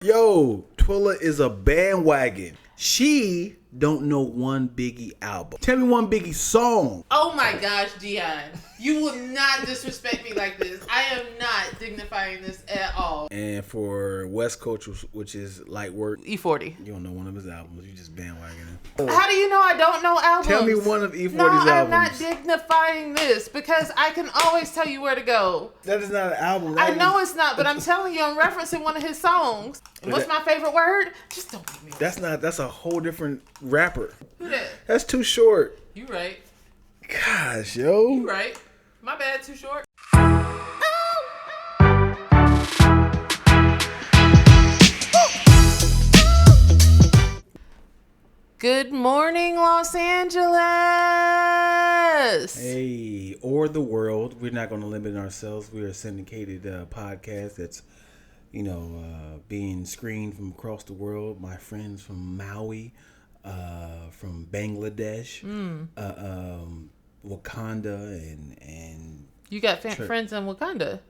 Yo, Twilla is a bandwagon. She don't know one Biggie album. Tell me one Biggie song. Oh my gosh, Dion. You will not disrespect me like this. I am not dignifying this at all. And for West Coast, which is light work, E40. you don't know one of his albums. You just bandwagoning. How do you know I don't know albums? Tell me one of E40's no, albums. I'm not dignifying this because I can always tell you where to go. That is not an album. I know it's not, but I'm telling you, I'm referencing one of his songs. And what's my favorite word? Just don't give me That's a whole different rapper. Who that? That's too short. You right. Gosh, yo. You right. My bad, too short. Good morning, Los Angeles. Hey, or the world. We're not going to limit ourselves. We're a syndicated podcast that's, being screened from across the world. My friends from Maui, from Bangladesh, Wakanda, and you got friends in Wakanda.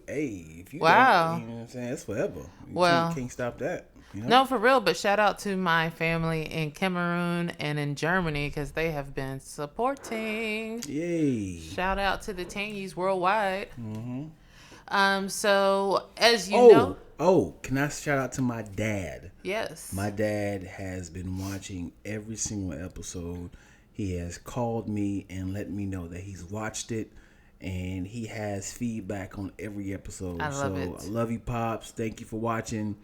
Hey, if you wow, you know what I'm saying, it's forever. You can't stop that. You know? No, for real. But shout out to my family in Cameroon and in Germany because they have been supporting. Yay! Shout out to the Tangies worldwide. Mm-hmm. So as you know, can I shout out to my dad? Yes. My dad has been watching every single episode. He has called me and let me know that he's watched it. And he has feedback on every episode. I love it. I love you, Pops. Thank you for watching.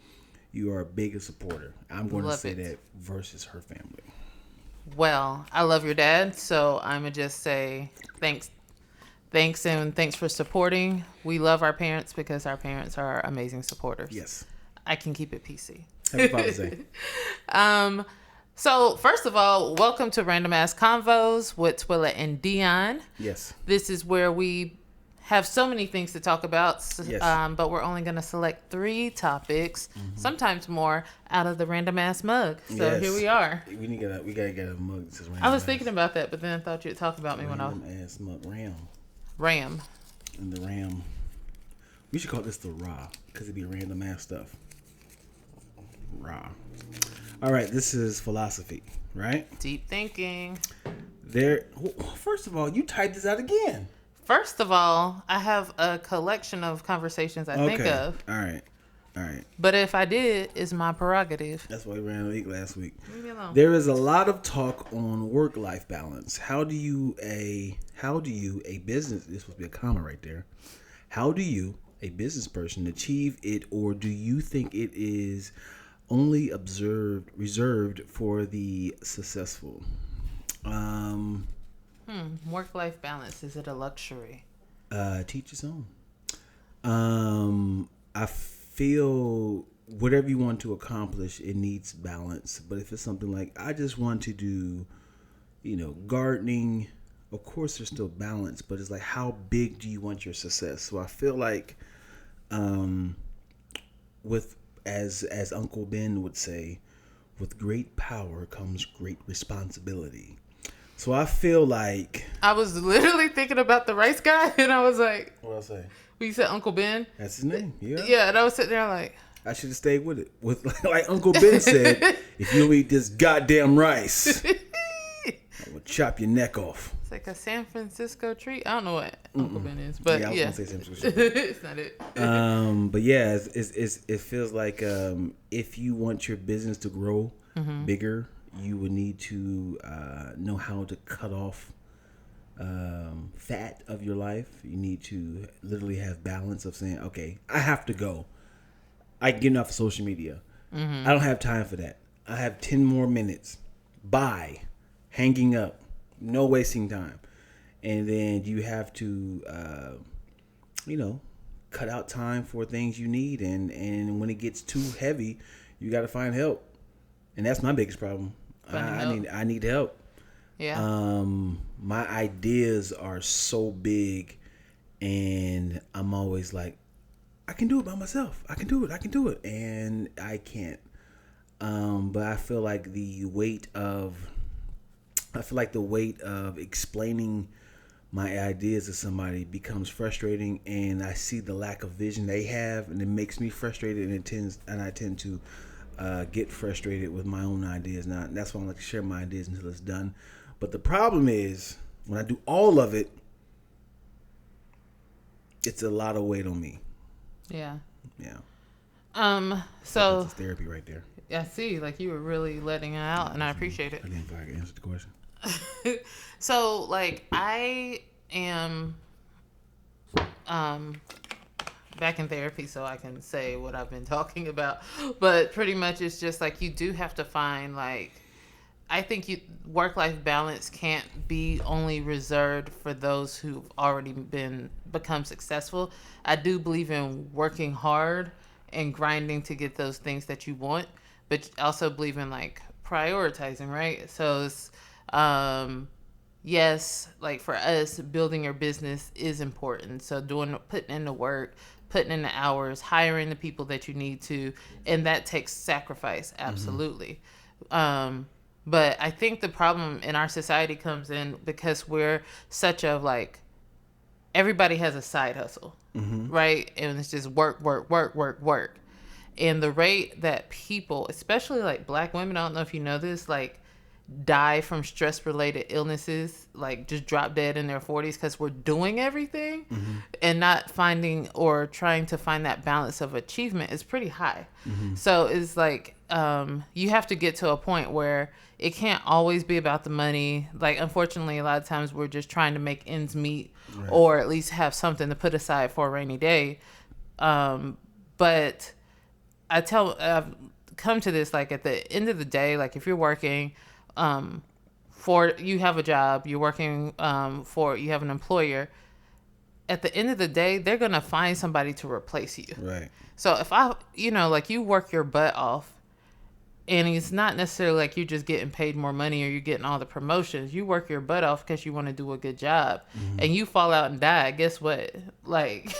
You are a bigger supporter. I'm going to say that versus her family. Well, I love your dad, so I'm going to just say thanks. Thanks, and thanks for supporting. We love our parents because our parents are amazing supporters. Yes. I can keep it PC. Happy Father's Day. So, first of all, welcome to Random Ass Convos with Twilla and Dion. Yes. This is where we have so many things to talk about, yes. But we're only going to select 3 topics, sometimes more, out of the Random Ass mug. So here we are. We gotta get a mug that says Random I was ass. Thinking about that, but then I thought you'd talk about me when I was... Random Ass Mug. Ram. And the Ram. We should call this the Raw, because it'd be random ass stuff. Raw. All right, this is philosophy, right? Deep thinking. First of all, you typed this out again. First of all, I have a collection of conversations I think of. All right. But if I did, it's my prerogative. That's why we ran a week last week. Leave me alone. There is a lot of talk on work-life balance. How do you a business, this would be a comma right there. How do you, a business person, achieve it, or do you think it is only reserved for the successful? Work-life balance, is it a luxury? Teach its own. I feel whatever you want to accomplish, it needs balance. But if it's something like, I just want to do, gardening, of course there's still balance, but it's like, how big do you want your success? So I feel like, with as Uncle Ben would say, with great power comes great responsibility. So I feel like... I was literally thinking about the rice guy, and I was like... What did I say? Well, you said Uncle Ben? That's his name, yeah. Yeah, and I was sitting there like... I should have stayed with it. Like Uncle Ben said, if you don't eat this goddamn rice, I will chop your neck off. It's like a San Francisco treat. I don't know what Uncle Ben is, but yeah. I was going to say San Francisco treat. It's not it. But yeah, it feels like if you want your business to grow bigger, you would need to know how to cut off fat of your life. You need to literally have balance of saying, okay, I have to go. I get enough of social media. I don't have time for that. I have 10 more minutes. Bye. Hanging up. No wasting time. And then you have to, cut out time for things you need. And when it gets too heavy, you got to find help. And that's my biggest problem. I need help. Yeah. My ideas are so big, and I'm always like, I can do it by myself. I can do it. And I can't. But I feel like the weight of explaining my ideas to somebody becomes frustrating, and I see the lack of vision they have, and it makes me frustrated, and I tend to get frustrated with my own ideas. Now that's why I like to share my ideas until it's done. But the problem is when I do all of it, it's a lot of weight on me. Yeah. Yeah. So That's therapy right there. I see, like you were really letting it out, and I appreciate it. I didn't feel like I answered the question. So, like, I am back in therapy, so I can say what I've been talking about. But pretty much, it's just like you do have to find like. I think work-life balance can't be only reserved for those who've already become successful. I do believe in working hard and grinding to get those things that you want, but also believe in like prioritizing, right? So it's yes, like for us, building your business is important. So putting in the work, putting in the hours, hiring the people that you need to, and that takes sacrifice, absolutely. But I think the problem in our society comes in because we're such a like, everybody has a side hustle, right? And it's just work, work, work, work, work. And the rate that people, especially like Black women, I don't know if you know this, like die from stress related illnesses, like just drop dead in their 40s because we're doing everything and not finding or trying to find that balance of achievement is pretty high. So it's like you have to get to a point where it can't always be about the money. Like, unfortunately, a lot of times we're just trying to make ends meet, right, or at least have something to put aside for a rainy day. But I've come to this, like, at the end of the day, like, if you're working you have a job, you're working you have an employer, at the end of the day, they're going to find somebody to replace you. Right. So if like you work your butt off, and it's not necessarily like you're just getting paid more money or you're getting all the promotions. You work your butt off because you want to do a good job, and you fall out and die. Guess what? Like,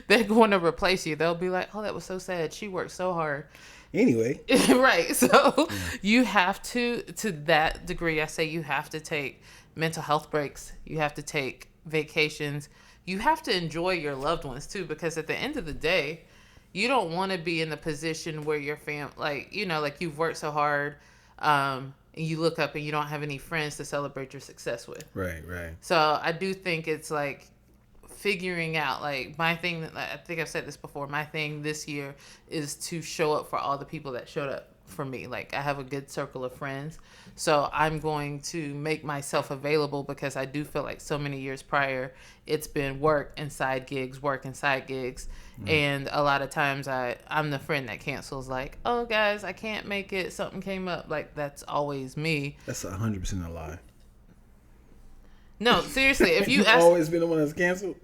they're going to replace you. They'll be like, oh, that was so sad. She worked so hard. Anyway. Right. So you have to that degree, I say you have to take mental health breaks. You have to take vacations. You have to enjoy your loved ones too, because at the end of the day, you don't want to be in the position where your like you've worked so hard, and you look up and you don't have any friends to celebrate your success with. Right, right. So I do think it's like figuring out, like, my thing, I think I've said this before, my thing this year is to show up for all the people that showed up for me. Like, I have a good circle of friends, so I'm going to make myself available, because I do feel like so many years prior it's been work and side gigs, and a lot of times I'm the friend that cancels, like, oh guys, I can't make it, something came up. Like, that's always me. That's 100% a lie. No, seriously, if you You've ask, always been the one that's canceled.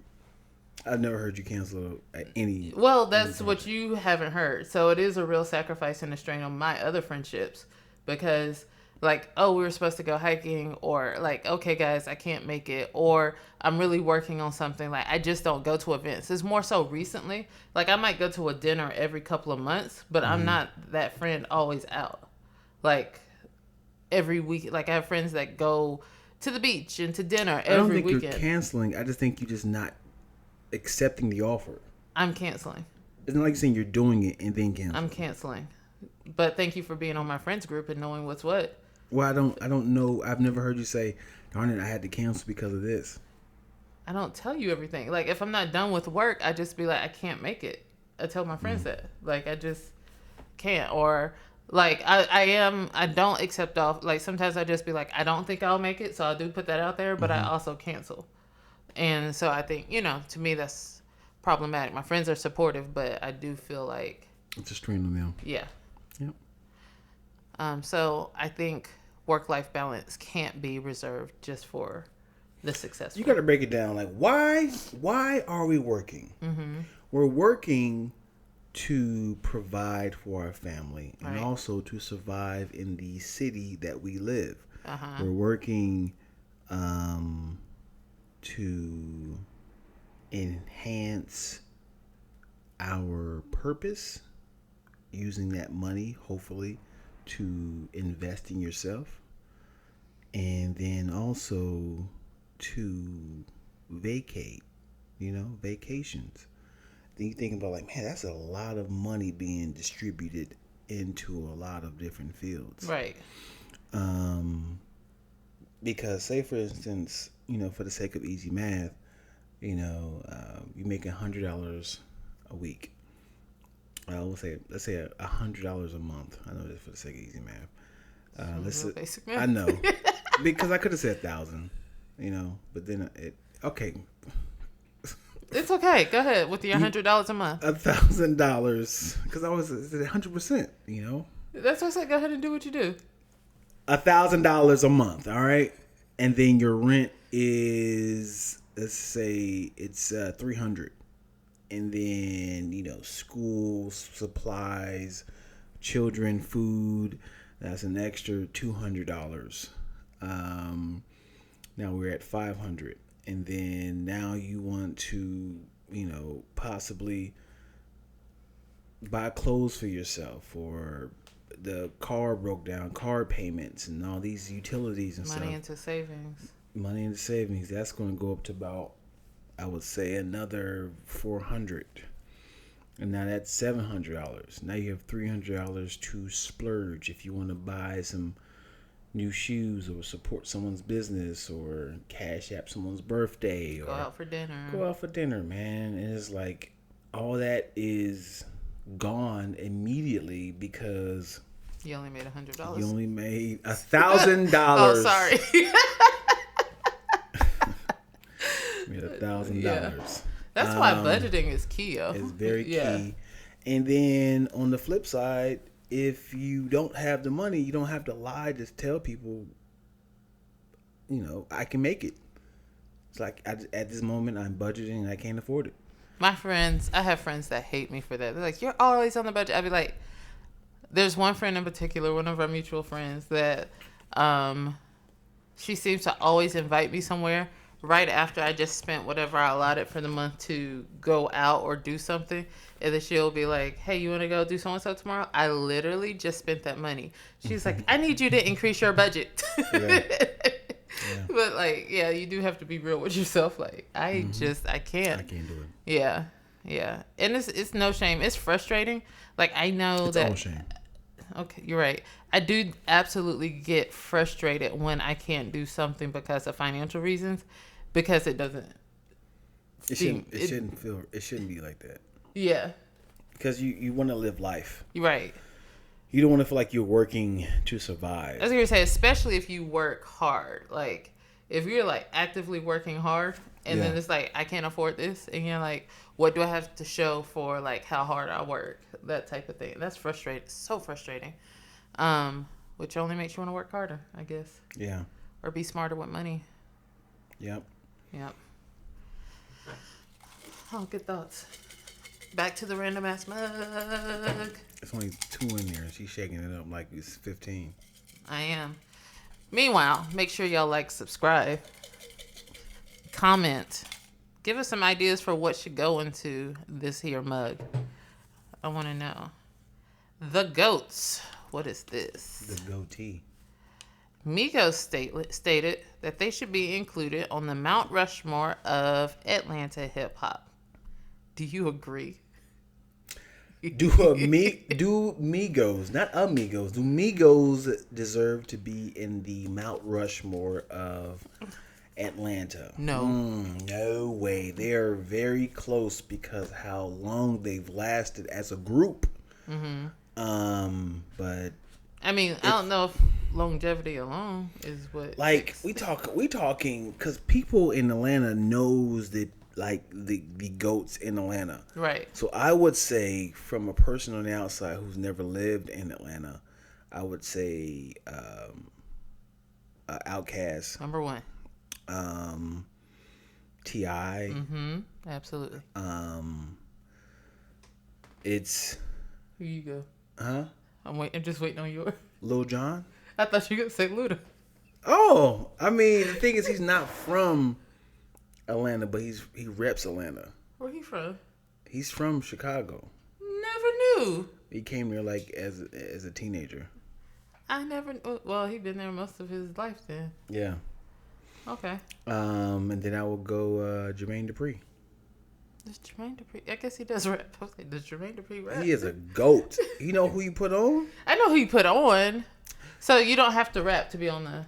I've never heard you cancel at any. Well, that's what you haven't heard. So it is a real sacrifice and a strain on my other friendships, because, like, oh, we were supposed to go hiking, or like, okay, guys, I can't make it, or I'm really working on something. Like, I just don't go to events. It's more so recently. Like, I might go to a dinner every couple of months, but I'm not that friend always out. Like, every week, like, I have friends that go to the beach and to dinner every weekend. I don't think you're canceling. I just think you're just not accepting the offer. I'm canceling. It's not like you're saying you're doing it and then canceling. I'm canceling. But thank you for being on my friends group and knowing what's what. Well, I don't know. I've never heard you say, darn it, I had to cancel because of this. I don't tell you everything. Like, if I'm not done with work, I just be like, I can't make it. I tell my friends that. Like, I just can't. Or, like, I don't accept off. Like, sometimes I just be like, I don't think I'll make it. So I do put that out there, but I also cancel. And so I think, to me, that's problematic. My friends are supportive, but I do feel like it's a strain on them. Yeah. Yep. So I think work-life balance can't be reserved just for the successful. You got to break it down. Like, why are we working? Mm-hmm. We're working to provide for our family, and also to survive in the city that we live. We're working to enhance our purpose, using that money, hopefully, to invest in yourself, and then also to vacate, vacations. Then you think about like, man, that's a lot of money being distributed into a lot of different fields. Right. Because say for instance, for the sake of easy math, you make $100 a week. Let's say $100 a month. I know this for the sake of easy math. Basic math. I know because I could have said 1,000, but then okay. It's okay. Go ahead with your $100 a month. $1,000 because I was 100%. That's what I said. Go ahead and do what you do. $1,000 a month. All right, and then your rent is, let's say it's $300. And then, school supplies, children, food, that's an extra $200. Now we're at $500. And then now you want to, possibly buy clothes for yourself, or the car broke down, car payments and all these utilities and stuff. Money into savings. That's going to go up to about, I would say, another $400, and now that's $700. Now you have $300 to splurge if you want to buy some new shoes, or support someone's business, or cash app someone's birthday, or go out for dinner, man. And it's like all that is gone immediately because you only made $100. You only made $1,000. Oh, sorry. Made $1,000. Yeah. That's why budgeting is key, yo. It's very key. And then on the flip side, if you don't have the money, you don't have to lie to tell people, I can make it. It's like at this moment I'm budgeting and I can't afford it. I have friends that hate me for that. They're like, you're always on the budget. I'd be like, there's one friend in particular, one of our mutual friends, that she seems to always invite me somewhere right after I just spent whatever I allotted for the month to go out or do something. And then she'll be like, hey, you want to go do so-and-so tomorrow? I literally just spent that money. She's like, I need you to increase your budget. Yeah. But you do have to be real with yourself. Like, I can't. I can't do it. Yeah. Yeah. And it's no shame. It's frustrating. Like, I know it's that. All shame. Okay, you're right. I do absolutely get frustrated when I can't do something because of financial reasons, because it doesn't. It shouldn't be like that. Yeah. Because you want to live life. You're right. You don't want to feel like you're working to survive. I was gonna say, especially if you work hard. Like, if you're like actively working hard, and then it's like, I can't afford this, and you're like, what do I have to show for like how hard I work? That type of thing. That's frustrating. So frustrating. Which only makes you want to work harder, I guess. Yeah. Or be smarter with money. Yep. Oh, good thoughts. Back to the random ass mug. There's only 2 in there. She's shaking it up like it's 15. I am. Meanwhile, make sure y'all like, subscribe, comment, give us some ideas for what should go into this here mug. I want to know. The goats. What is this? The goatee. Migos stated that they should be included on the Mount Rushmore of Atlanta hip hop. Do you agree? Do Migos, not Amigos, do Migos deserve to be in the Mount Rushmore of Atlanta? No. No way. They are very close because how long they've lasted as a group. Mm-hmm. But I mean, I don't know if longevity alone is what. Like we talking because people in Atlanta knows that, like the goats in Atlanta, right? So I would say, from a person on the outside who's never lived in Atlanta, I would say Outkast, number 1. T.I. Mm-hmm. Absolutely. It's. Here you go. Huh? I'm just waiting on yours. Lil Jon. I thought you were gonna say Luda. Oh, I mean, the thing is, he's not from Atlanta, but he reps Atlanta. Where he from? He's from Chicago. Never knew. He came there like as a teenager. I never. Well, he been there most of his life then. Yeah. Okay. And then I will go Jermaine Dupri. Does Jermaine Dupri? I guess he does rap. I was like, does Jermaine Dupri rap? He is a goat. You know who you put on? I know who you put on. So you don't have to rap to be on the.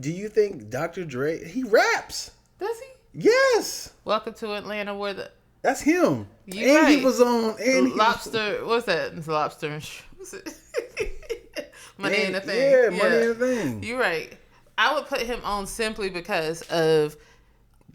Do you think Dr. Dre? He raps. Does he? Yes. Welcome to Atlanta, where the. That's him. You and right. he was on. And Lobster. What's that? It's Lobster. What's it? Money in the Thing. Yeah, Money in the Thing. You're right. I would put him on simply because of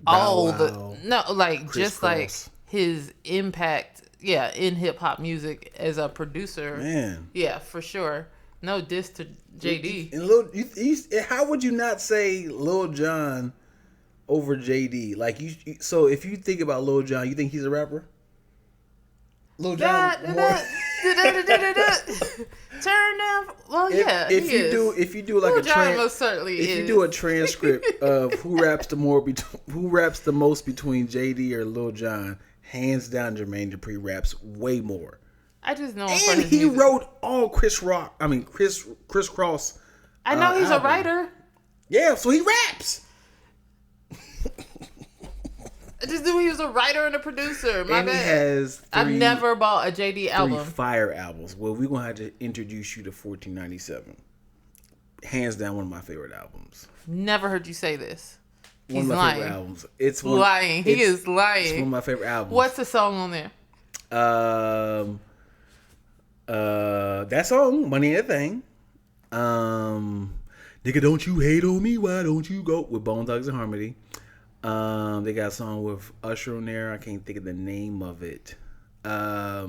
Chris just Cross. like his impact, in hip hop music as a producer. Man. Yeah, for sure. No diss to JD. And how would you not say Lil Jon over JD? Like so if you think about Lil Jon, you think he's a rapper? Lil Jon. Turn down. Well, If you do like Lil Jon most certainly is. If you do a transcript of who raps the most between JD or Lil Jon, hands down Jermaine Dupri raps way more. I just know. And he wrote all Chris Cross. I know he's album. a writer. Yeah, so he raps. I just knew he was a writer and a producer. My and bad. He has I've never bought a JD album. 3 fire albums. Well, we're gonna have to introduce you to 1497. Hands down, one of my favorite albums. Never heard you say this. One He's of my lying. favorite albums. It's lying. He is lying. It's one of my favorite albums. What's the song on there? That song, Money in the Thing. Nigga, don't you hate on me? Why don't you go? With Bone Thugs and Harmony. They got a song with Usher on there. I can't think of the name of it. I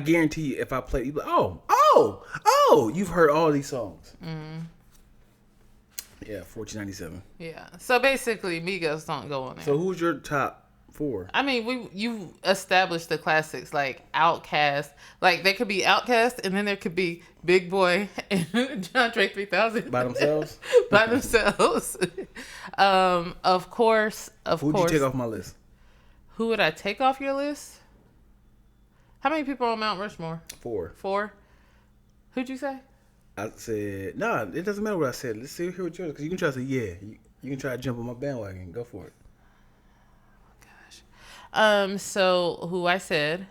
guarantee you, if I play, you'll be like, oh, you've heard all these songs. Mm. Yeah, 1497. Yeah. So basically, Migos don't go on there. So who's your top 4? I mean, you established the classics like Outkast. Like there could be Outkast, and then there could be Big Boy and John Drake 3000 By themselves. By themselves. Of course. Who'd you take off my list? Who would I take off your list? How many people are on Mount Rushmore? 4. 4. Who'd you say? I said, nah, it doesn't matter what I said. Let's see, hear what yours. Because you can try to say, yeah. You can try to jump on my bandwagon. Go for it. So who I said,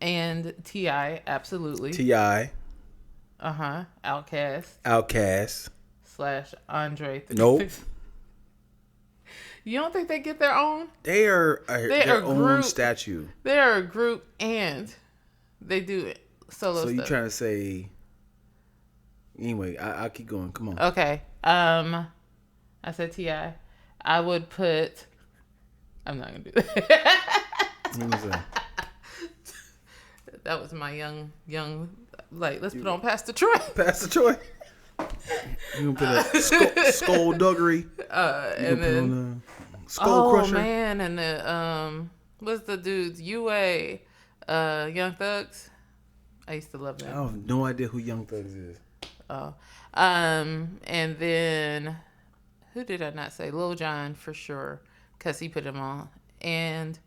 and T.I., absolutely. T.I. Outkast. / Andre. Nope. You don't think they get their own? They are their own statue. They are a group and they do it solo stuff. So you trying to say... Anyway, I'll keep going. Come on. Okay. I said T.I. I would put... I'm not going to do that. What was that? That was my young, like, let's put on Pastor Troy. Pastor Troy. You gonna put a skullduggery. And then... Skull Crusher. Oh, man. And the, what's the dudes? UA, Young Thugs. I used to love them. I have no idea who Young Thugs is. Oh. And then, who did I not say? Lil Jon, for sure. Because he put him on. And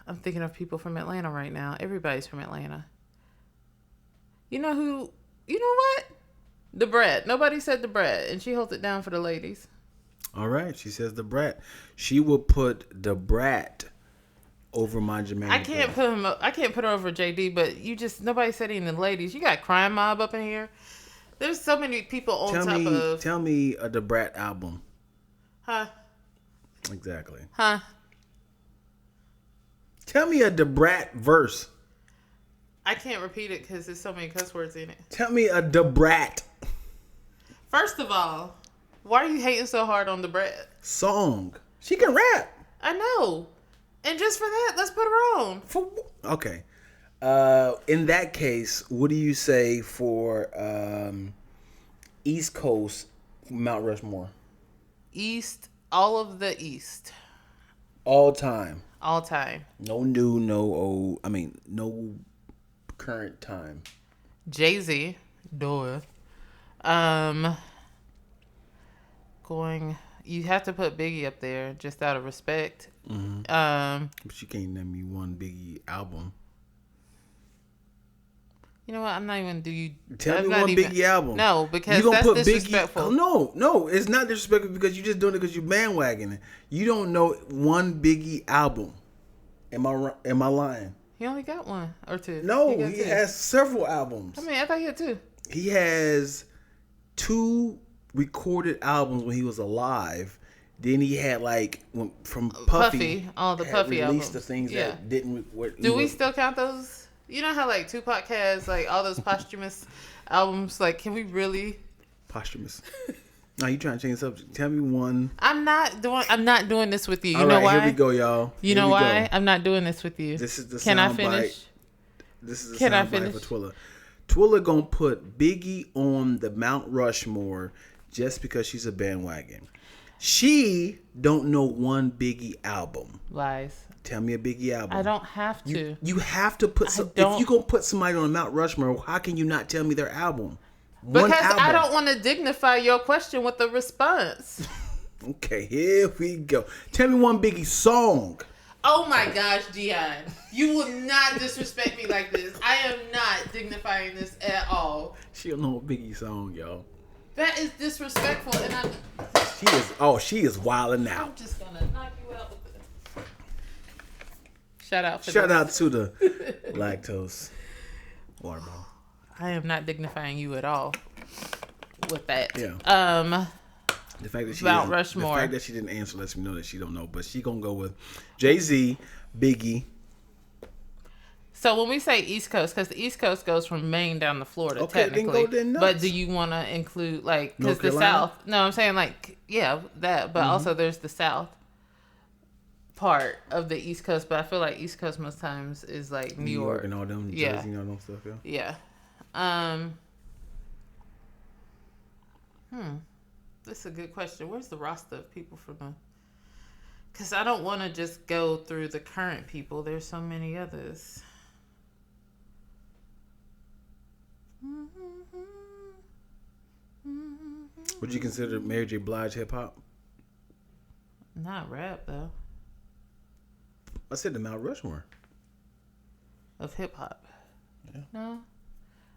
I'm thinking of people from Atlanta right now. Everybody's from Atlanta. You know who? You know what? The Brat. Nobody said the Brat, and she holds it down for the ladies. All right, she says the Brat. She will put the Brat over my Jermaine. I can't put him. I can't put her over JD. But nobody said any of the ladies. You got Crime Mob up in here. There's so many people on top of. Tell me the Brat album. Huh? Exactly. Huh? Tell me the Brat verse. I can't repeat it because there's so many cuss words in it. Tell me the Brat. First of all, why are you hating so hard on the Brat? Song. She can rap. I know. And just for that, let's put her on. Okay. In that case, what do you say for East Coast Mount Rushmore? East, all of the East. All time. All time. No new, no old. I mean, no current time. Jay-Z. Duh. You have to put Biggie up there just out of respect. Mm-hmm. But you can't name me one Biggie album. You know what? I'm not even gonna do you. Tell I'm me not one even, Biggie album. No, because You gonna that's put disrespectful. Biggie? Oh, no, it's not disrespectful because you just doing it because you bandwagoning. You don't know one Biggie album. Am I lying? He only got one or two. No, got he two. has several albums. I mean, I thought he had two. He has 2 recorded albums when he was alive. Then he had from Puffy, all the Puffy released albums. the things that didn't. Do we still count those? You know how like Tupac has like all those posthumous albums? Like, can we really? Posthumous. Now you trying to change the subject? Tell me one. I'm not doing this with you. You All know right, why? Here we go, y'all. You know why? I'm not doing this with you. This is the Can I sound finish? bite. This is the Can I sound bite finish? for Twilla. Twilla gonna put Biggie on the Mount Rushmore just because she's a bandwagon. She don't know one Biggie album. Lies. Tell me a Biggie album. I don't have to. You have to put some. If you gonna put somebody on Mount Rushmore, how can you not tell me their album? Because I don't want to dignify your question with a response. Okay, here we go. Tell me one Biggie song. Oh my gosh, Dion. You will not disrespect me like this. I am not dignifying this at all. She don't know a Biggie song, y'all. That is disrespectful, and She is wilding out. I'm just gonna knock you out with this. Shout out to the Lacktoast water bottle. I am not dignifying you at all with that. Yeah. The fact that she Mount Rushmore. The fact that she didn't answer lets me know that she don't know. But she gonna go with Jay-Z, Biggie. So when we say East Coast, because the East Coast goes from Maine down to Florida, Okay, technically. then nuts. But do you want to include like because North the Carolina? South? No, I'm saying like that, but also there's the South part of the East Coast. But I feel like East Coast most times is like New York and all them, Yeah. Jersey and all them stuff. Yeah. This is a good question. Where's the roster of people from the? Because I don't want to just go through the current people. There's so many others. Would you consider Mary J. Blige hip hop? Not rap though. I said the Mount Rushmore. Of hip hop. Yeah. No,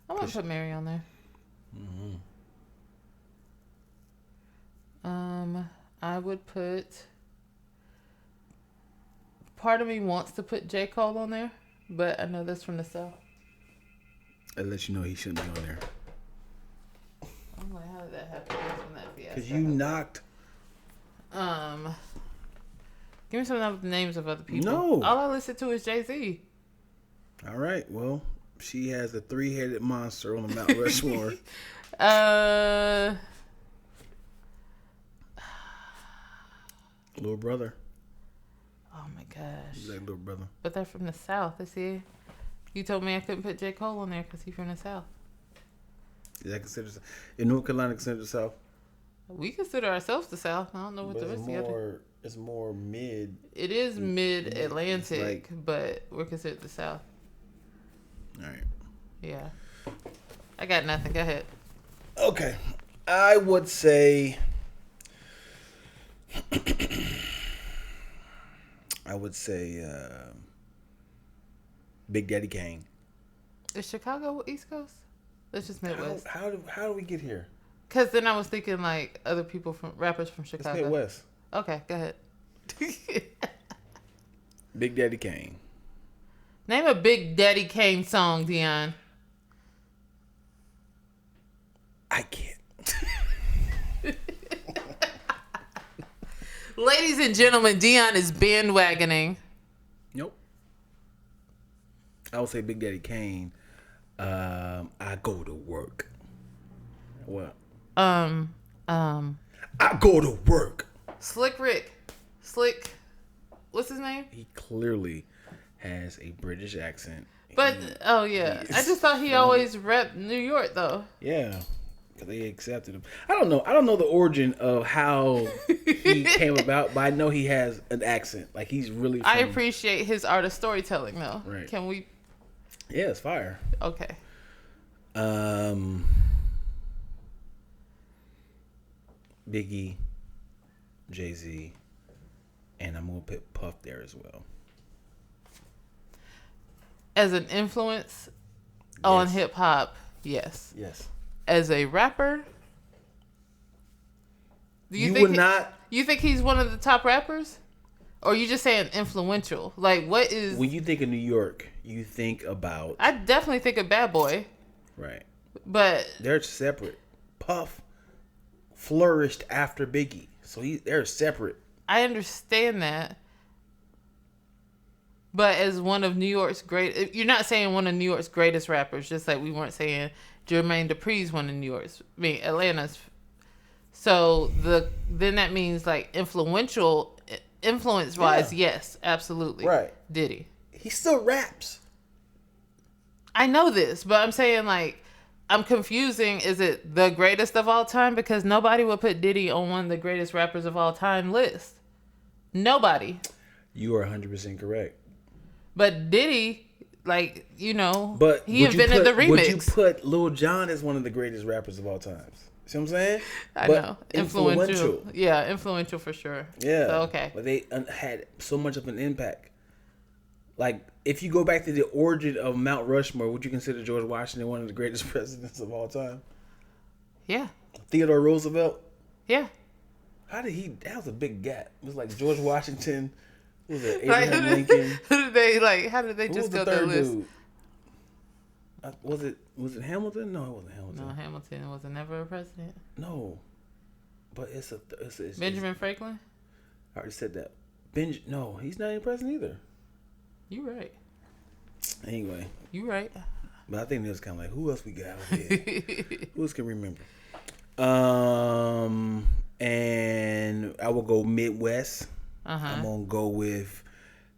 I want to put Mary on there. I would put. Part of me wants to put J. Cole on there, but I know that's from the South. I'll let you know he shouldn't be on there. I'm like, how did that happen? From that fiasco? Because you knocked. Give me some of the names of other people. No. All I listen to is Jay-Z. All right. Well, she has a 3-headed monster on the Mount Rushmore. Little brother. Oh my gosh. He's like little brother. But they're from the South. Is he? You told me I couldn't put J. Cole on there because he's from the South. Is that considered? In North Carolina, considered the South? We consider ourselves the South. I don't know what the rest of you. It's more mid. It is mid-Atlantic, like, but we're considered the South. All right. Yeah. I got nothing. Go ahead. Okay. I would say. Big Daddy Kane. Is Chicago East Coast? That's just Midwest. How do we get here? Because then I was thinking like other people rappers from Chicago. It's Midwest. Okay, go ahead. Big Daddy Kane. Name a Big Daddy Kane song, Dion. I can't. Ladies and gentlemen, Dion is bandwagoning. Nope. I would say Big Daddy Kane. I go to work. What? I go to work. Slick Rick. Slick. What's his name? He clearly has a British accent. But I just thought he always repped New York though. Yeah. They accepted him. I don't know the origin of how he came about, but I know he has an accent. Like he's really. I appreciate his art of storytelling, though. Right? Can we? Yeah, it's fire. Okay. Biggie, Jay-Z, and I'm gonna put Puff there as well. As an influence. On Yes. hip hop, yes. Yes. As a rapper, do You think would not. You think he's one of the top rappers? Or you just saying influential? Like, what is... When you think of New York, you think about... I definitely think of Bad Boy. Right. But... They're separate. Puff flourished after Biggie. So they're separate. I understand that. But as one of New York's great... You're not saying one of New York's greatest rappers, just like we weren't saying Jermaine Dupri's one of New York's... Atlanta's... So then that means like influence wise, yes, absolutely. Right. Diddy. He still raps. I know this, but I'm saying like I'm confusing. Is it the greatest of all time? Because nobody would put Diddy on one of the greatest rappers of all time list. Nobody. You are 100% correct. But Diddy, like, but he invented the remix. Would you put Lil Jon as one of the greatest rappers of all time? See what I'm saying? I know. Influential. Yeah, influential for sure. Yeah. So, okay. But they had so much of an impact. Like, if you go back to the origin of Mount Rushmore, would you consider George Washington one of the greatest presidents of all time? Yeah. Theodore Roosevelt? Yeah. How did he... That was a big gap. It was like George Washington... Who was it? Abraham Lincoln? How did they just go third through this? dude? Was it Hamilton? No, it wasn't Hamilton. No, Hamilton wasn't never a president. No, but it's Benjamin Franklin. I already said that. No, he's not even president either. You right. Anyway, you right. But I think it was kind of like, who else we got out here? Who else can remember? And I will go Midwest. I'm gonna go with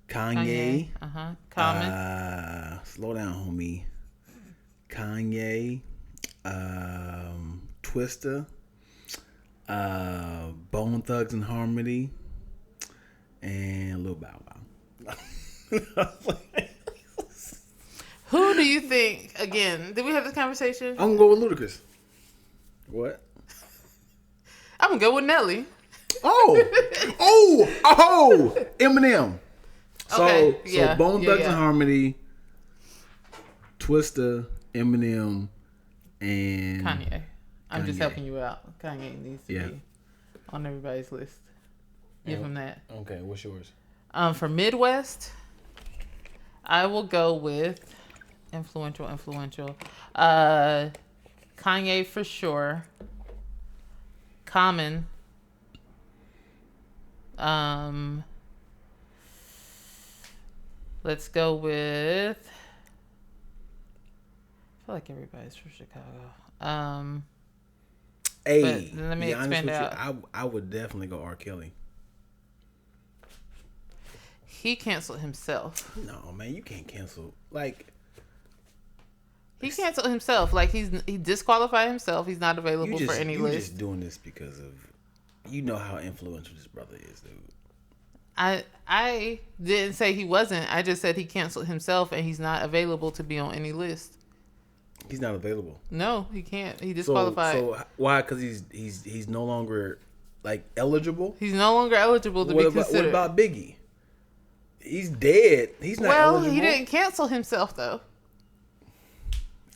Kanye. Common. Slow down, homie. Kanye, Twista, Bone Thugs and Harmony, and Lil Bow Wow. Who do you think, again, did we have this conversation? I'm going to go with Ludacris. What? I'm going to go with Nelly. Oh, Eminem. So Bone Thugs and Harmony, Twista, Eminem, and Kanye. I'm just helping you out. Kanye needs to be on everybody's list. Give him that. Okay, what's yours? For Midwest, I will go with influential. Kanye for sure. Common. Let's go with... I feel like everybody's from Chicago. Hey, let me expand out. I would definitely go R. Kelly. He canceled himself. No, man, you can't cancel. Like, he canceled himself. Like, he disqualified himself. He's not available for any list. You're just doing this because of, you know how influential this brother is, dude. I didn't say he wasn't. I just said he canceled himself and he's not available to be on any list. He's not available. No, he can't. He disqualified. So why? Because he's no longer like eligible. He's no longer eligible to be considered. What about Biggie? He's dead. He's not eligible. Well, he didn't cancel himself though.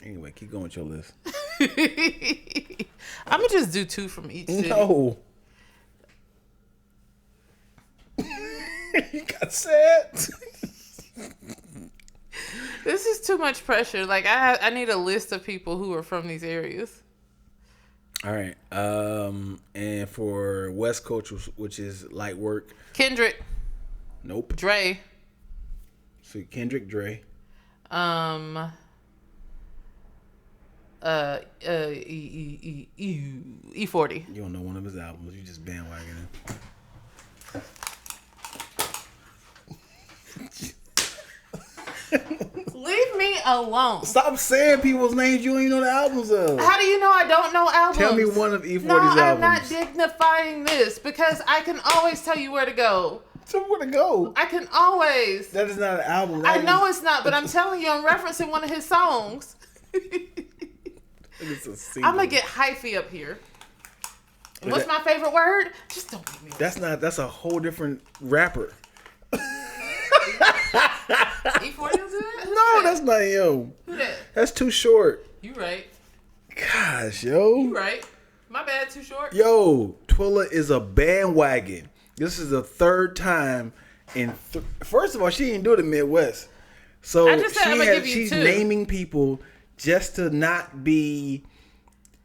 Anyway, keep going with your list. I'm gonna just do two from each city. No. You got sad. This is too much pressure. Like I need a list of people who are from these areas. All right. And for West Coast, which is light work. Kendrick. Nope. Dre. So Kendrick, Dre. E40. You don't know one of his albums. You just bandwagoning. Leave me alone. Stop saying people's names you don't even know the albums of. How do you know I don't know albums? Tell me one of E40's albums. albums. I'm not dignifying this because I can always tell you where to go. Tell me where to go. I can always. That is not an album. I know it's not, but I'm telling you, I'm referencing one of his songs. I'm gonna get hyphy up here. And what's my favorite word? Just don't give me. That's a whole different rapper. E40 is it? No, that's not him. Who do that. That's too short. You right. Gosh, yo. You right. My bad, too short. Yo, Twilla is a bandwagon. This is the third time in. First of all, she didn't do the Midwest, so I just said I'm gonna give you she's two. naming people just to not be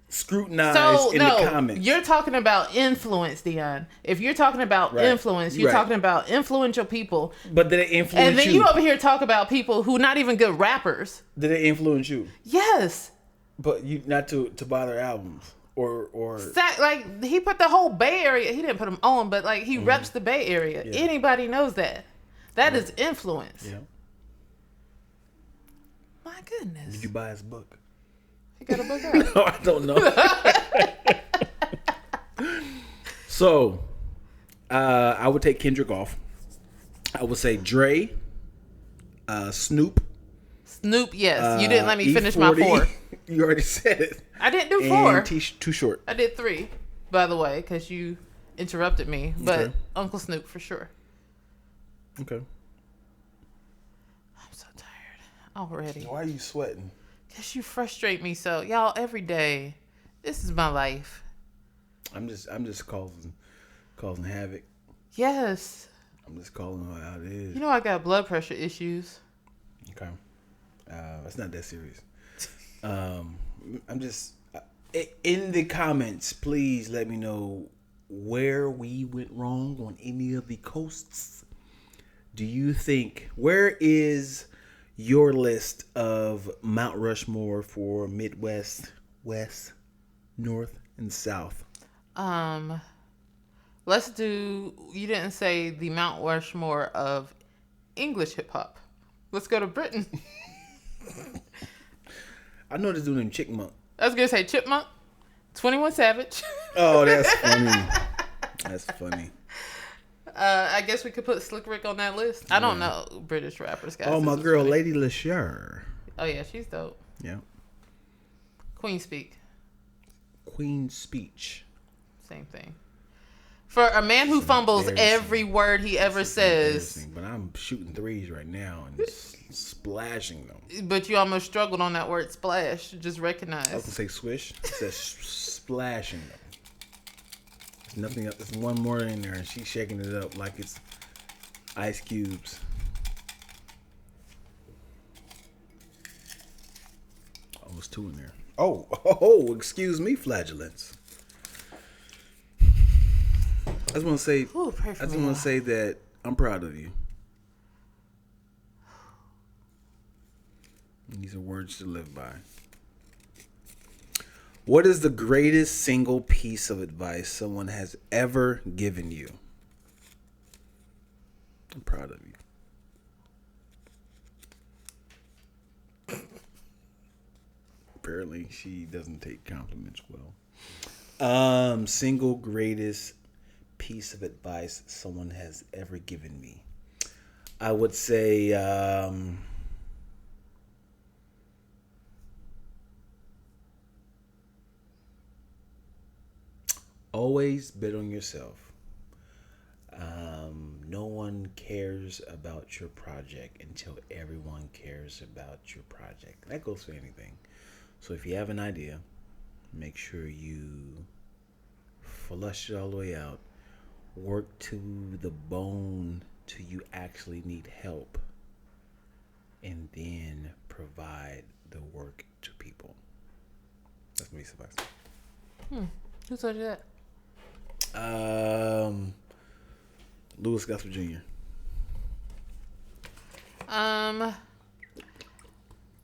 scrutinized in the comments. You're talking about influence, Dion. If you're talking about influence, you're talking about influential people. But did it influence and then you over here talk about people who not even good rappers. Did it influence you? Yes. But you not to buy their albums or like he put the whole Bay Area. He didn't put them on, but like he reps the Bay Area. Yeah. Anybody knows that. That is influence. Yeah. My goodness. Did you buy his book? He got a book out. No, I don't know. So, I would take Kendrick off. I would say Dre, Snoop. Snoop, yes. You didn't let me finish my 4. You already said it. I didn't do 4. And Too Short. I did 3, by the way, because you interrupted me. But Uncle Snoop for sure. Okay. I'm so tired already. Why are you sweating? Because you frustrate me so. Y'all, every day, this is my life. I'm just causing havoc. Yes. I'm just calling it how it is. You know I got blood pressure issues. Okay. It's not that serious. I'm just in the comments. Please let me know where we went wrong on any of the coasts. Do you think where is your list of Mount Rushmore for Midwest, West, North, and South? Let's do. You didn't say the Mount Rushmore of English hip hop. Let's go to Britain. I know this dude named Chickmunk. I was gonna say Chipmunk, 21 Savage. Oh, that's funny. That's funny. I guess we could put Slick Rick on that list. I don't know British rappers, guys. Oh, my girl, Lady LaSure. Oh yeah, she's dope. Yeah. Queen Speak. Queen's Speech. Same thing. For a man who fumbles every word he ever says. But I'm shooting threes right now and splashing them. But you almost struggled on that word splash. Just recognize. I was going to say swish. It says splashing them. There's nothing else. There's one more in there and she's shaking it up like it's ice cubes. Almost 2 in there. Oh, excuse me, flagellants. I just want to say, that I'm proud of you. These are words to live by. What is the greatest single piece of advice someone has ever given you? I'm proud of you. Apparently, she doesn't take compliments well. Single greatest piece of advice someone has ever given me. I would say always bet on yourself. No one cares about your project until everyone cares about your project. That goes for anything. So if you have an idea, make sure you flush it all the way out. Work to the bone till you actually need help. And then provide the work to people. That's my advice. Who told you that? Louis Gospel Jr.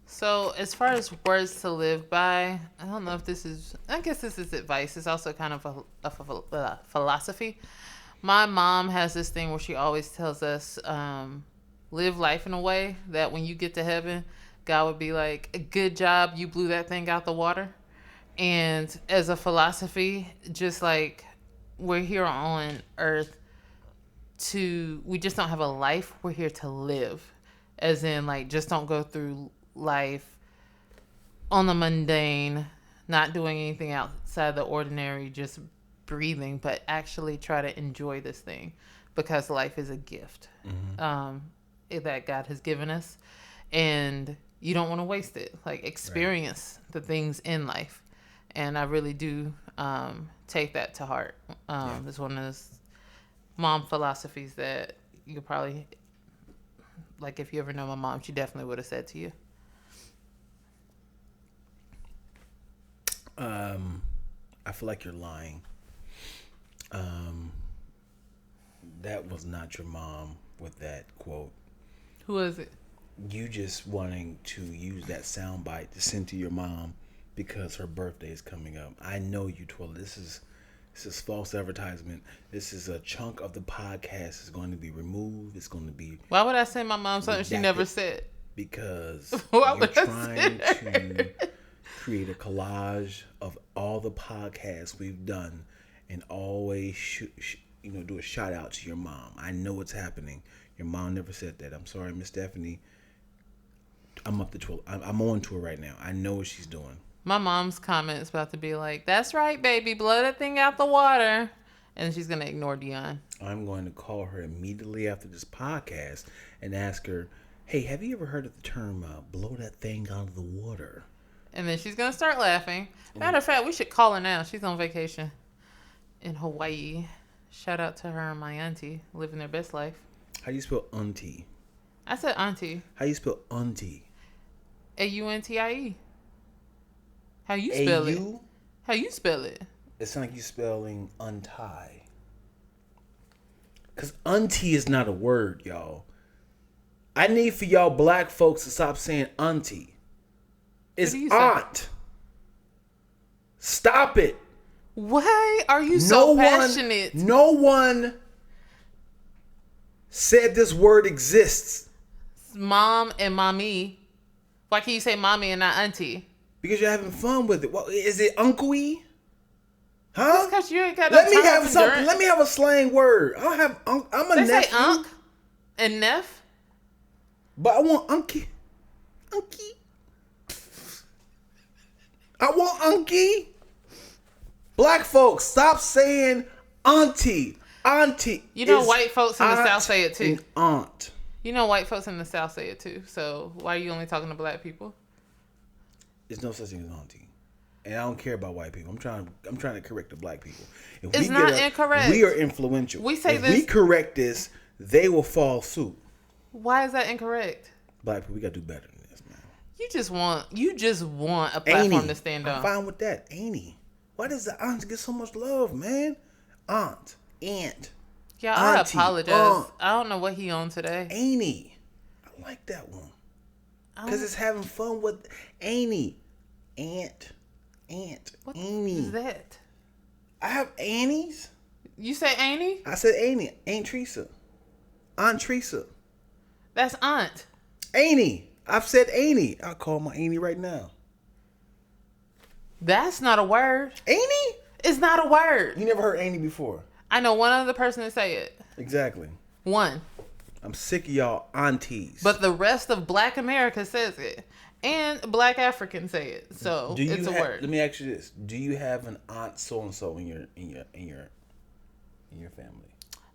So as far as words to live by, I don't know if this is. I guess this is advice. It's also kind of a philosophy. My mom has this thing where she always tells us, live life in a way that when you get to heaven, God would be like, good job, you blew that thing out the water. And as a philosophy, just like we're here on earth we just don't have a life. We're here to live. As in, like, just don't go through life on the mundane, not doing anything outside the ordinary, just breathing, but actually try to enjoy this thing because life is a gift that God has given us. And you don't want to waste it. Like, experience the things in life. And I really do take that to heart. It's one of those mom philosophies that you probably, like, if you ever know my mom, she definitely would have said to you. I feel like you're lying. That was not your mom with that quote. Who is it? You just wanting to use that soundbite to send to your mom because her birthday is coming up. I know you, Twilla. This is false advertisement. This is a chunk of the podcast is going to be removed. It's going to be. Why would I send my mom something she never said? Because Why you're trying to create a collage of all the podcasts we've done and always do a shout out to your mom. I know what's happening. Your mom never said that. I'm sorry, Miss Stephanie. I'm up to Twilla. I'm on to her right now. I know what she's doing. My mom's comment is about to be like, "That's right, baby. Blow that thing out the water." And she's going to ignore Dion. I'm going to call her immediately after this podcast and ask her, "Hey, have you ever heard of the term blow that thing out of the water?" And then she's going to start laughing. Matter of fact, we should call her now. She's on vacation in Hawaii. Shout out to her and my auntie living their best life. How do you spell auntie? I said auntie. How do you spell auntie? Auntie. How you spell it? How you spell it? It sounds like you spelling untie. Because auntie is not a word, y'all. I need for y'all black folks to stop saying auntie. It's aunt. Stop it. Why are you so passionate? No one said this word exists. Mom and mommy. Why can't you say mommy and not auntie? Because you're having fun with it. What is it, uncle-y? Huh? Because you ain't got Let me have something. Let me have a slang word. I don't have I'm a they nephew. Say unk and neff. But I want unky. I want unky. Black folks, stop saying auntie. You know white folks in the South say it too. Aunt. You know white folks in the South say it too. So why are you only talking to black people? There's no such thing as auntie. And I don't care about white people. I'm trying to correct the black people. If it's not incorrect. We are influential. We say if this. we correct this, they will fall suit. Why is that incorrect? Black people, we gotta do better than this, man. You just want a platform to stand on. I'm fine with that. Auntie. Why does the aunt get so much love, man? Aunt. Yeah, I auntie, apologize. I don't know what he on today. Auntie. I like that one. Because it's having fun with Auntie. Aunt. What Auntie. is that? I have aunties. You say auntie? I said auntie. Aunt Teresa. Aunt Teresa. That's aunt. Auntie. I've said auntie. I'll call my auntie right now. That's not a word. Auntie? It's not a word. You never heard auntie before. I know one other person to say it. Exactly. One. I'm sick of y'all aunties. But the rest of Black America says it. And Black Africans say it. So it's a word. Let me ask you this. Do you have an aunt so and so in your family?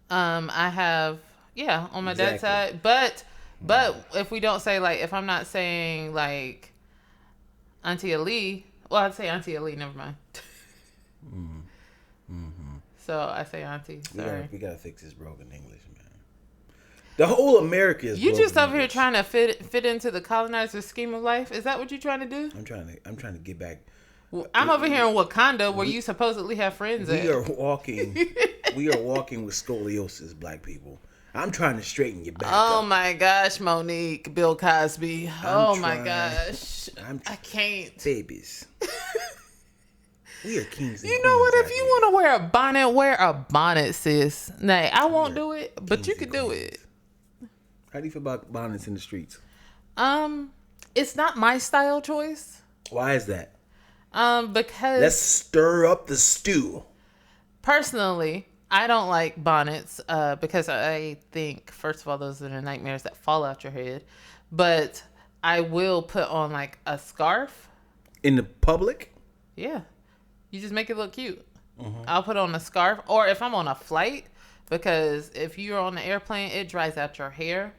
I have on my dad's side. But if we don't say like if I'm not saying like Auntie Ali, well I'd say Auntie Ali, never mind. So I say auntie. Sorry. We gotta fix this broken English, man. The whole America is. You just over here trying to fit into the colonizer's scheme of life. Is that what you're trying to do? I'm trying to get back. Well, I'm over here in Wakanda, where you supposedly have friends. We are walking with scoliosis, black people. I'm trying to straighten your back. Oh my gosh, Monique, Bill Cosby. My gosh, I can't. Babies. We are kings. You know what? If you want to wear a bonnet, sis. Nay, I won't do it, but you could do it. How do you feel about bonnets in the streets? It's not my style choice. Why is that? Because let's stir up the stew. Personally, I don't like bonnets because I think, first of all, those are the nightmares that fall out your head. But I will put on like a scarf. In the public? Yeah. You just make it look cute. Mm-hmm. I'll put on a scarf. Or if I'm on a flight, because if you're on the airplane, it dries out your hair.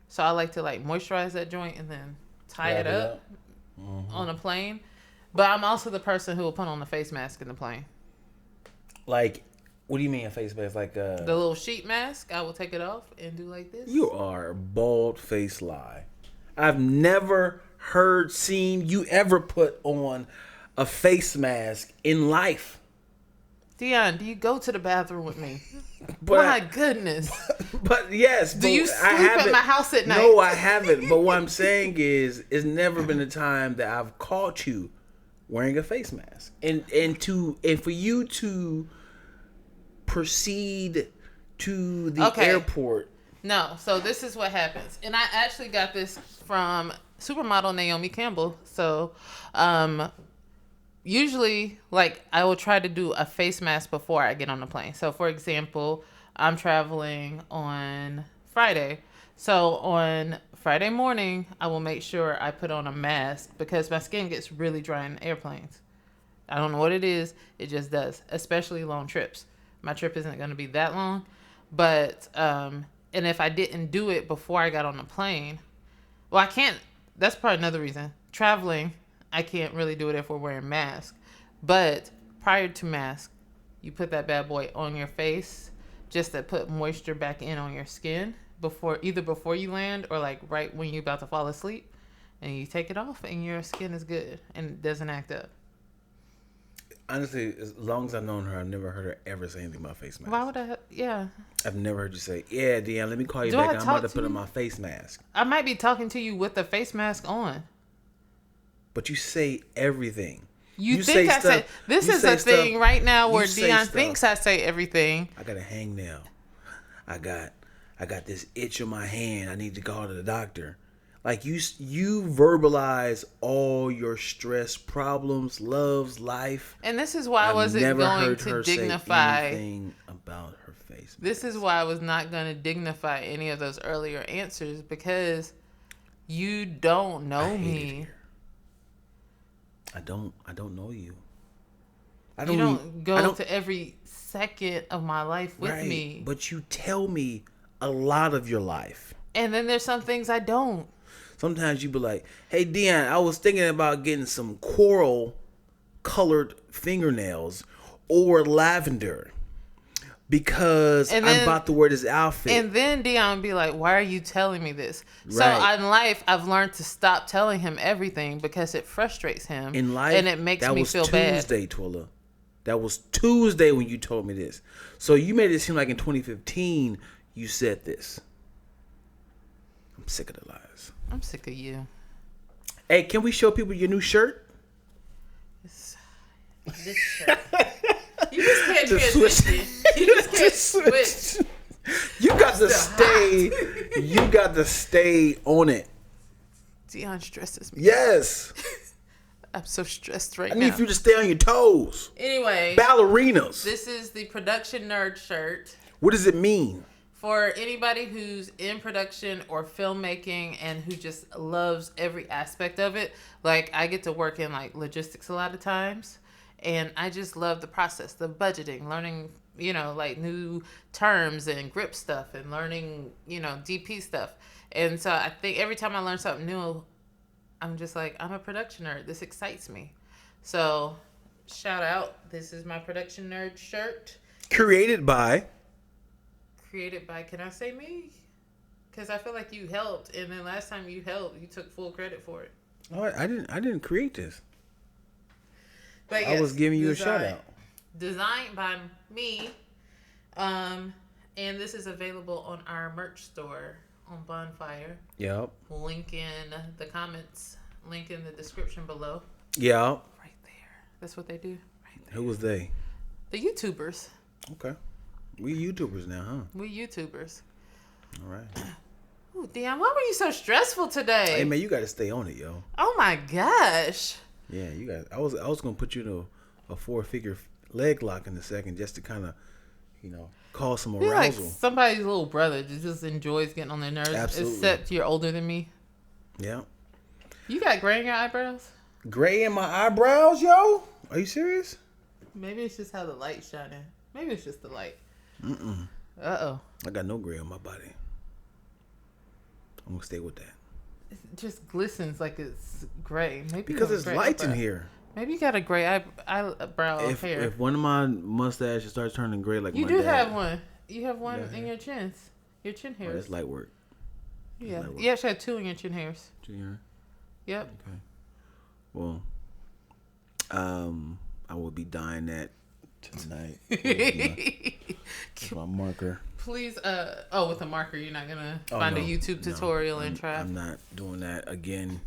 So I like to like moisturize that joint and then tie it up on a plane. But I'm also the person who will put on the face mask in the plane. Like, what do you mean a face mask? Like the little sheet mask, I will take it off and do like this. You are a bald-faced lie. I've never seen you ever put on a face mask in life. Dion, do you go to the bathroom with me? But my goodness. But yes. Do you sleep at my house at night? No, I haven't. But what I'm saying is, it's never been a time that I've caught you wearing a face mask. And for you to proceed to the airport. No, so this is what happens. And I actually got this from supermodel Naomi Campbell. So, usually, like, I will try to do a face mask before I get on the plane. So, for example, I'm traveling on Friday. So, on Friday morning, I will make sure I put on a mask because my skin gets really dry in airplanes. I don't know what it is. It just does, especially long trips. My trip isn't going to be that long. But, and if I didn't do it before I got on the plane, well, I can't. That's probably another reason. Traveling, I can't really do it if we're wearing masks. But prior to mask, you put that bad boy on your face just to put moisture back in on your skin before you land or like right when you're about to fall asleep. And you take it off and your skin is good and it doesn't act up. Honestly, as long as I've known her, I've never heard her ever say anything about face mask. Why would I? Yeah. I've never heard you say, yeah, Deanne, let me call you back. I'm about to put on my face mask. I might be talking to you with the face mask on. But you say everything. You think I say... This is a thing right now where Dion thinks I say everything. I got a hangnail. I got this itch on my hand. I need to go to the doctor. Like, you verbalize all your stress, problems, loves, life. And this is why I wasn't going to dignify anything about her face. This is why I was not going to dignify any of those earlier answers because you don't know me. I don't know you. You don't go to every second of my life with me. But you tell me a lot of your life. And then there's some things I don't. Sometimes you be like, hey, Dion, I was thinking about getting some coral colored fingernails or lavender because I'm about to wear this outfit. And then Dion be like, why are you telling me this? Right. So in life, I've learned to stop telling him everything because it frustrates him. In life, and it makes me feel bad. That was Tuesday, Twilla. That was Tuesday when you told me this. So you made it seem like in 2015 you said this. I'm sick of the lies. I'm sick of you. Hey, can we show people your new shirt? This shirt. You just can't transition. You just can't switch. You got to stay. You got to stay on it. Dion stresses me. Yes. I'm so stressed right now. I need you to stay on your toes. Anyway. Ballerinas. This is the production nerd shirt. What does it mean? For anybody who's in production or filmmaking and who just loves every aspect of it. Like, I get to work in, like, logistics a lot of times. And I just love the process, the budgeting, learning, like, new terms and grip stuff and learning, DP stuff. And so I think every time I learn something new, I'm just like, I'm a production nerd. This excites me. So, shout out. This is my production nerd shirt. Created by, can I say me? Because I feel like you helped, and then last time you helped, you took full credit for it. Oh, I didn't create this. But yes, I was giving you a shout out. Designed by me, and this is available on our merch store on Bonfire. Yep. Link in the comments. Link in the description below. Yep. Right there. That's what they do. Right there. Who was they? The YouTubers. Okay. We YouTubers now, huh? We YouTubers. All right. Ooh, Dion, why were you so stressful today? Hey, man, you got to stay on it, yo. Oh, my gosh. Yeah, you got. I was going to put you to a 4-figure leg lock in a second just to kind of, cause some arousal. You're like somebody's little brother that just enjoys getting on their nerves. Absolutely. Except you're older than me. Yeah. You got gray in your eyebrows? Gray in my eyebrows, yo? Are you serious? Maybe it's just how the light's shining. Maybe it's just the light. Uh-oh. I got no gray on my body. I'm going to stay with that. just glistens like it's gray. Maybe Because it's light in here. Maybe you got a gray eyebrow hair. If one of my mustaches starts turning gray like you my do dad, have one. You have one in your chins. Your chin hairs. That's light work. Yeah. You actually had 2 in your chin hairs. Junior. Yep. Okay. Well, I will be dyeing that tonight. That's my marker. Please, with a marker, you're not gonna find a YouTube tutorial and try. I'm not doing that again.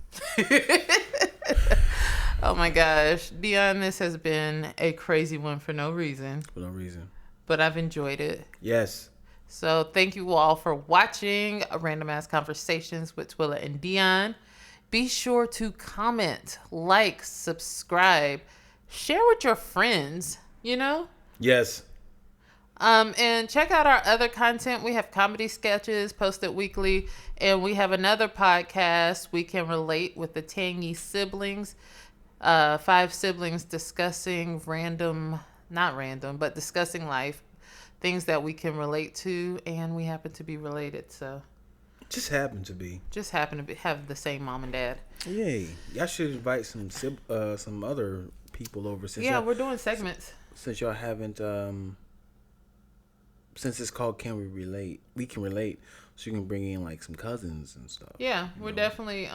Oh my gosh, Dion, this has been a crazy one for no reason. For no reason. But I've enjoyed it. Yes. So thank you all for watching Random Ass Conversations with Twilla and Dion. Be sure to comment, like, subscribe, share with your friends, you know? Yes. And check out our other content. We have comedy sketches posted weekly, and we have another podcast, We Can Relate, with the Tangy siblings. 5 siblings discussing discussing life, things that we can relate to, and we happen to be related. So just happen to have the same mom and dad. Yay! Y'all should invite some other people over. We're doing segments. Since y'all haven't, since it's called Can We Relate? We Can Relate, so you can bring in like some cousins and stuff. Yeah, we're definitely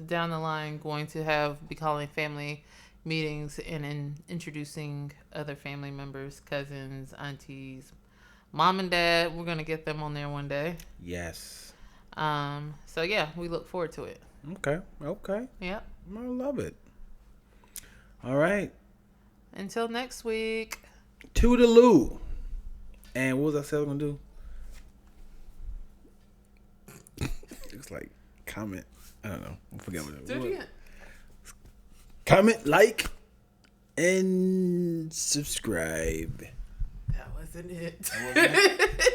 down the line going to be calling family meetings and introducing other family members, cousins, aunties, mom and dad. We're gonna get them on there one day. Yes. So yeah, we look forward to it. Okay. Yep. I love it. All right. Until next week. Toodaloo. And what was I saying gonna do? It's like comment. I don't know. I forgot what it was. Do it again. Comment, like, and subscribe. That wasn't it.